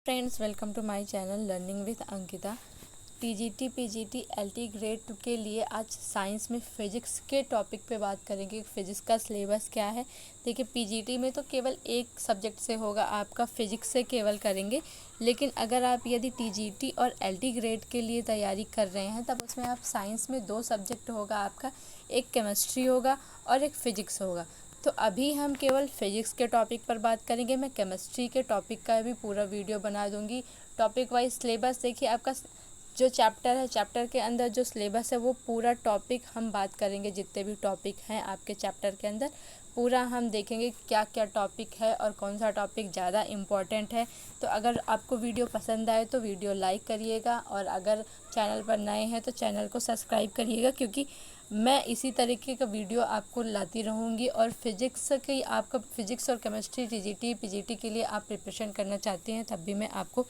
Friends, welcome to my channel learning with Ankita. TGT PGT LT grade 2 के लिए आज science में फिजिक्स के टॉपिक पे बात करेंगे। फिजिक्स का सिलेबस क्या है। देखिए, पीजीटी में तो केवल एक सब्जेक्ट से होगा, आपका फिजिक्स से केवल करेंगे। लेकिन अगर आप यदि टीजीटी और एलटी ग्रेड के लिए तैयारी कर रहे हैं तब उसमें आप साइंस में 2 सब्जेक्ट होगा आपका, एक केमिस्ट्री होगा और एक फिजिक्स होगा। तो अभी हम केवल फिजिक्स के टॉपिक पर बात करेंगे। मैं केमिस्ट्री के टॉपिक का भी पूरा वीडियो बना दूंगी। टॉपिक वाइज सिलेबस देखिए, आपका जो चैप्टर है, चैप्टर के अंदर जो सिलेबस है वो पूरा टॉपिक हम बात करेंगे। जितने भी टॉपिक हैं आपके चैप्टर के अंदर पूरा हम देखेंगे क्या क्या टॉपिक है और कौन सा टॉपिक ज़्यादा इम्पॉर्टेंट है। तो अगर आपको वीडियो पसंद आए तो वीडियो लाइक करिएगा, और अगर चैनल पर नए हैं तो चैनल को सब्सक्राइब करिएगा, क्योंकि मैं इसी तरीके का वीडियो आपको लाती रहूँगी। और फिजिक्स की आपका फिजिक्स और केमिस्ट्री टीजीटी पीजीटी के लिए आप प्रिपरेशन करना चाहते हैं तब भी मैं आपको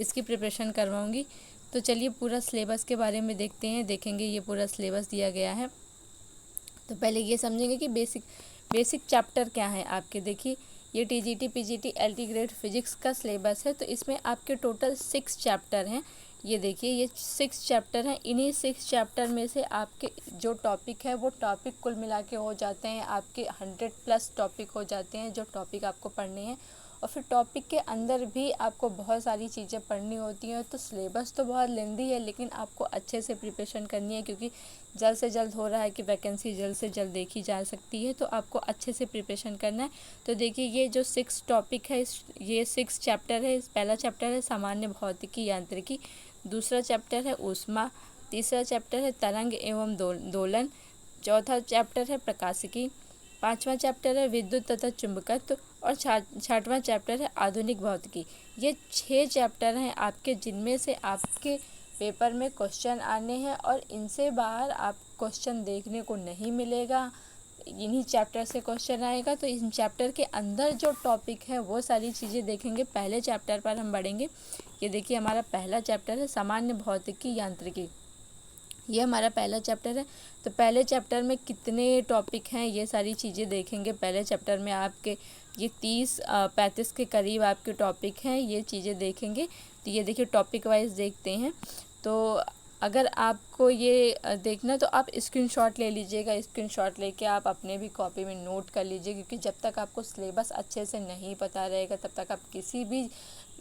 इसकी प्रिपरेशन करवाऊँगी। तो चलिए पूरा सिलेबस के बारे में देखते हैं, देखेंगे ये पूरा सिलेबस दिया गया है। तो पहले ये समझेंगे कि बेसिक चैप्टर क्या है आपके। देखिए, ये TGT PGT LT grade physics का सिलेबस है। तो इसमें आपके टोटल 6 चैप्टर हैं। ये देखिए, ये 6 चैप्टर हैं। इन्हीं 6 चैप्टर में से आपके जो टॉपिक है वो टॉपिक कुल मिला के हो जाते हैं आपके 100+ टॉपिक हो जाते हैं जो टॉपिक आपको पढ़ने हैं। और फिर टॉपिक के अंदर भी आपको बहुत सारी चीज़ें पढ़नी होती हैं। तो सिलेबस तो बहुत लेंदी है, लेकिन आपको अच्छे से प्रिपरेशन करनी है, क्योंकि जल्द से जल्द हो रहा है कि वैकेंसी जल्द से जल्द देखी जा सकती है। तो आपको अच्छे से प्रिपरेशन करना है। तो देखिए, ये जो 6 टॉपिक है, ये 6 चैप्टर है। पहला चैप्टर है सामान्य भौतिकी यांत्रिकी, दूसरा चैप्टर है ऊष्मा, तीसरा चैप्टर है तरंग एवं दोलन, चौथा चैप्टर है प्रकाशिकी, पांचवा चैप्टर है विद्युत तथा चुंबकत्व, और छठवां चैप्टर है आधुनिक भौतिकी। ये 6 चैप्टर हैं आपके, जिनमें से आपके पेपर में क्वेश्चन आने हैं और इनसे बाहर आप क्वेश्चन देखने को नहीं मिलेगा। इन्हीं चैप्टर से क्वेश्चन आएगा। तो इन चैप्टर के अंदर जो टॉपिक है वो सारी चीज़ें देखेंगे। पहले चैप्टर पर हम बढ़ेंगे। ये देखिए, हमारा पहला चैप्टर है सामान्य भौतिकी यांत्रिकी। ये हमारा पहला चैप्टर है। तो पहले चैप्टर में कितने टॉपिक हैं ये सारी चीज़ें देखेंगे। पहले चैप्टर में आपके ये 30-35 के करीब आपके टॉपिक हैं, ये चीज़ें देखेंगे। तो ये देखिए, टॉपिक वाइज देखते हैं। तो अगर आपको ये देखना तो आप स्क्रीनशॉट ले लीजिएगा। स्क्रीनशॉट लेके आप अपने भी कॉपी में नोट कर लीजिए, क्योंकि जब तक आपको सिलेबस अच्छे से नहीं पता रहेगा तब तक आप किसी भी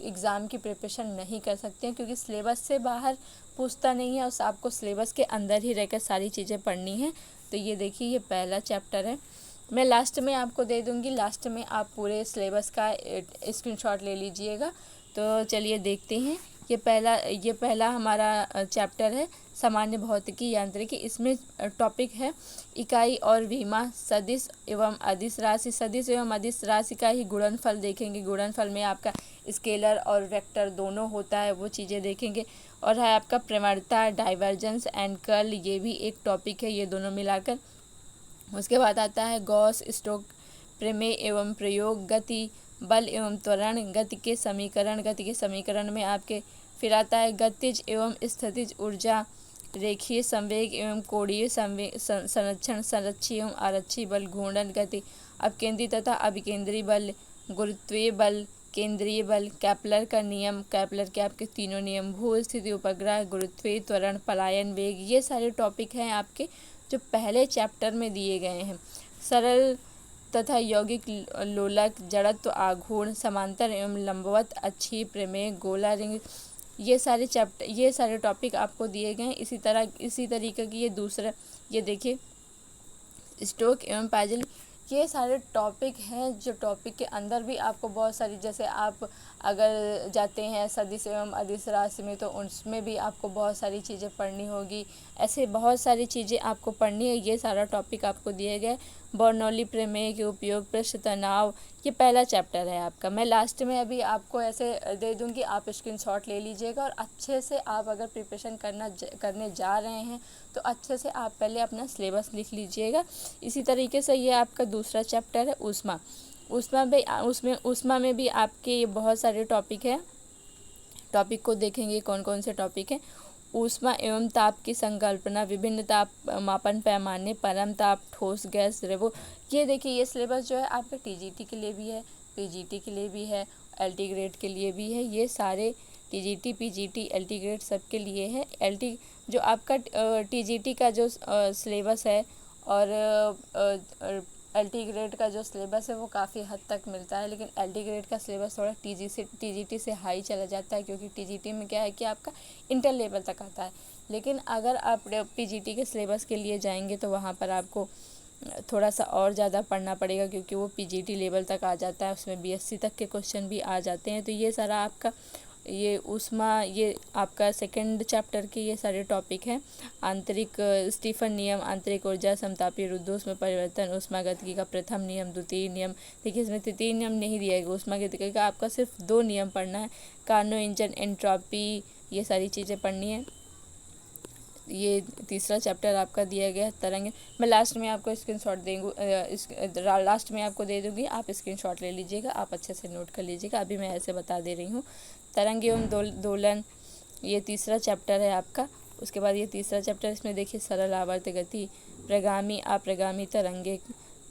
एग्ज़ाम की प्रिपरेशन नहीं कर सकते हैं, क्योंकि सिलेबस से बाहर पूछता नहीं है और आपको सिलेबस के अंदर ही रहकर सारी चीज़ें पढ़नी हैं। तो ये देखिए, ये पहला चैप्टर है। मैं लास्ट में आपको दे दूँगी, लास्ट में आप पूरे सिलेबस का स्क्रीनशॉट ले लीजिएगा। तो चलिए देखते हैं। ये पहला हमारा चैप्टर है सामान्य भौतिकी यांत्रिकी। इसमें टॉपिक है इकाई और विमा, सदिश एवं अदिश राशि। सदिश एवं अदिश राशि का ही गुणनफल देखेंगे। गुणनफल में आपका स्केलर और वेक्टर दोनों होता है, वो चीज़ें देखेंगे। और है आपका प्रवणता, डाइवर्जेंस एंड कर्ल, ये भी एक टॉपिक है, ये दोनों मिलाकर। उसके बाद आता है गॉस स्टोक प्रमेय एवं प्रयोग, गति, बल एवं त्वरण, गति के समीकरण में आपके फिर आता है गतिज एवं स्थितिज ऊर्जा, रेखीय संवेग एवं कोणीय संरक्षण, संरक्षी एवं आरक्षी बल, घूर्णन गति, अपकेंद्री तथा अभिकेंद्री बल, गुरुत्वीय बल, केंद्रीय बल, कैपलर का नियम, कैपलर के आपके तीनों नियम, भू स्थिति उपग्रह, गुरुत्वीय त्वरण, पलायन वेग, ये सारे टॉपिक हैं आपके जो पहले चैप्टर में दिए गए हैं। सरल तथा यौगिक लोलक, जड़त्व, आघूर्ण, समांतर एवं लंबवत, अक्षीय प्रमेय, गोला रिंग, ये सारे टॉपिक आपको दिए गए हैं। इसी तरीके की ये दूसरा, ये देखिए स्टोक एवं पाइजल, ये सारे टॉपिक हैं जो टॉपिक के अंदर भी आपको बहुत सारी, जैसे आप अगर जाते हैं सदिश एवं अदिश राशि में तो उसमें भी आपको बहुत सारी चीज़ें पढ़नी होगी। ऐसे बहुत सारी चीज़ें आपको पढ़नी है। ये सारा टॉपिक आपको दिए गए। बर्नौली प्रमेय के उपयोग, पृष्ठ तनाव, ये पहला चैप्टर है आपका। मैं लास्ट में अभी आपको ऐसे दे दूँगी, आप स्क्रीनशॉट ले लीजिएगा। और अच्छे से आप अगर प्रिपरेशन करने जा रहे हैं तो अच्छे से आप पहले अपना सिलेबस लिख लीजिएगा। इसी तरीके से ये आपका दूसरा चैप्टर है ऊष्मा। ऊष्मा में भी आपके ये बहुत सारे टॉपिक हैं। टॉपिक को देखेंगे कौन कौन से टॉपिक हैं। ऊष्मा एवं ताप की संकल्पना, विभिन्न ताप मापन पैमाने, परम ताप, ठोस गैस द्रवों, ये देखिए, ये सिलेबस जो है आपके टीजीटी के लिए भी है, पीजीटी के लिए भी है, LT ग्रेड के लिए भी है। ये सारे TGT PGT LT ग्रेड सब के लिए है। LT जो आपका TGT का जो सिलेबस है और LT ग्रेड का जो सिलेबस है वो काफ़ी हद तक मिलता है, लेकिन LT ग्रेड का सिलेबस थोड़ा TGT से हाई चला जाता है, क्योंकि TGT में क्या है कि आपका इंटर लेवल तक आता है। लेकिन अगर आप PGT के सिलेबस के लिए जाएंगे तो वहाँ पर आपको थोड़ा सा और ज़्यादा पढ़ना पड़ेगा, क्योंकि वो PGT लेवल तक आ जाता है, उसमें BSc तक के क्वेश्चन भी आ जाते हैं। तो ये सारा आपका ये आपका सेकंड चैप्टर के ये सारे टॉपिक हैं। आंतरिक स्टीफन नियम, आंतरिक ऊर्जा, समतापी रुद्धोष्म में परिवर्तन, ऊष्मागतिकी का प्रथम नियम, द्वितीय नियम। देखिए इसमें तृतीय नियम नहीं दिया गया, ऊष्मागतिकी का आपका सिर्फ 2 नियम पढ़ना है। कार्नो इंजन, एंट्रोपी, ये सारी चीज़ें पढ़नी है। ये तीसरा चैप्टर आपका दिया गया है तरंग। मैं लास्ट में आपको स्क्रीनशॉट लास्ट में आपको दे दूँगी, आप स्क्रीनशॉट ले लीजिएगा, आप अच्छे से नोट कर लीजिएगा। अभी मैं ऐसे बता दे रही हूँ। तरंग एवं दोलन, ये तीसरा चैप्टर है आपका। उसके बाद ये तीसरा चैप्टर, इसमें देखिए सरल आवर्त गति, प्रगामी अप्रगामी तरंगे,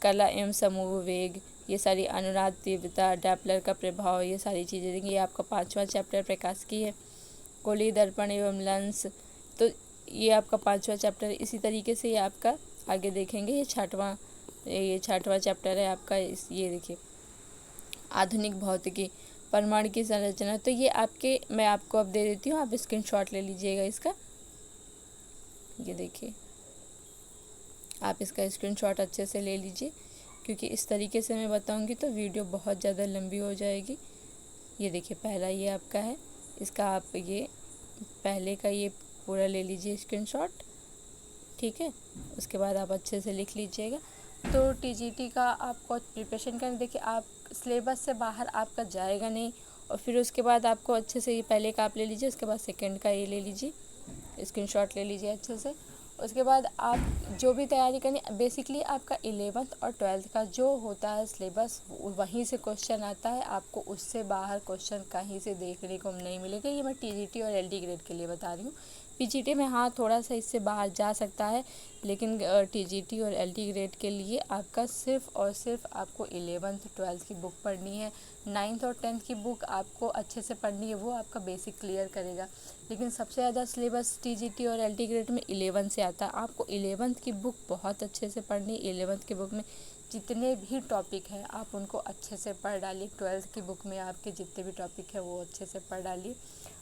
कला एवं समूह वेग, ये सारी अनुनाद तीव्रता, डैपलर का प्रभाव, ये सारी चीज़ें देंगे। ये आपका 5वां चैप्टर प्रकाश की है। कोली दर्पण एवं लेंस, तो ये आपका 5वां चैप्टर। इसी तरीके से ये आपका आगे देखेंगे। ये छठवां चैप्टर है आपका। ये देखिए आधुनिक भौतिकी, परमाणु की संरचना। तो ये मैं आपको अब दे देती हूँ, आप स्क्रीनशॉट ले लीजिएगा इसका। ये देखिए आप इसका स्क्रीनशॉट अच्छे से ले लीजिए, क्योंकि इस तरीके से मैं बताऊँगी तो वीडियो बहुत ज़्यादा लंबी हो जाएगी। ये देखिए पहला ये आपका है, इसका आप ये पहले का ये पूरा ले लीजिए स्क्रीनशॉट, ठीक है। उसके बाद आप अच्छे से लिख लीजिएगा। तो TGT का आपको प्रिपरेशन करना, देखिए आप सिलेबस से बाहर आपका जाएगा नहीं। और फिर उसके बाद आपको अच्छे से ये पहले का आप ले लीजिए, उसके बाद सेकंड का ये ले लीजिए, स्क्रीनशॉट ले लीजिए अच्छे से। उसके बाद आप जो भी तैयारी करनी, बेसिकली आपका 11th और 12th का जो होता है सिलेबस वहीं से क्वेश्चन आता है, आपको उससे बाहर क्वेश्चन कहीं से देखने को नहीं मिलेगा। ये मैं TGT और LT ग्रेड के लिए बता रही हूँ। PGT में हाँ थोड़ा सा इससे बाहर जा सकता है, लेकिन TGT और LT ग्रेड के लिए आपका सिर्फ और सिर्फ आपको 11th 12th की बुक पढ़नी है। 9th और 10th की बुक आपको अच्छे से पढ़नी है, वो आपका बेसिक क्लियर करेगा। लेकिन सबसे ज़्यादा सिलेबस TGT और LT ग्रेड में 11 से आता है। आपको 11th की बुक बहुत अच्छे से पढ़नी है। 11th की बुक में जितने भी टॉपिक हैं आप उनको अच्छे से पढ़ डालिए। 12th की बुक में आपके जितने भी टॉपिक हैं वो अच्छे से पढ़ डालिए,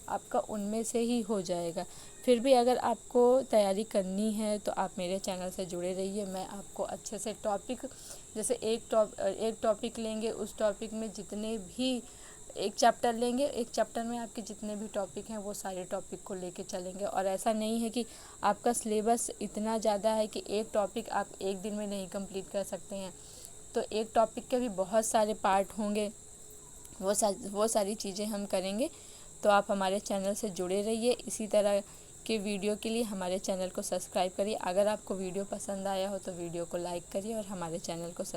आपका उनमें से ही हो जाएगा। फिर भी अगर आपको तैयारी करनी है तो आप मेरे चैनल से जुड़े रहिए। मैं आपको अच्छे से टॉपिक, जैसे एक टॉपिक लेंगे, उस टॉपिक में जितने भी एक चैप्टर लेंगे, एक चैप्टर में आपके जितने भी टॉपिक हैं वो सारे टॉपिक को लेके चलेंगे। और ऐसा नहीं है कि आपका सिलेबस इतना ज़्यादा है कि एक टॉपिक आप एक दिन में नहीं कंप्लीट कर सकते हैं। तो एक टॉपिक के भी बहुत सारे पार्ट होंगे, वो सारी चीज़ें हम करेंगे। तो आप हमारे चैनल से जुड़े रहिए। इसी तरह के वीडियो के लिए हमारे चैनल को सब्सक्राइब करिए। अगर आपको वीडियो पसंद आया हो तो वीडियो को लाइक करिए और हमारे चैनल को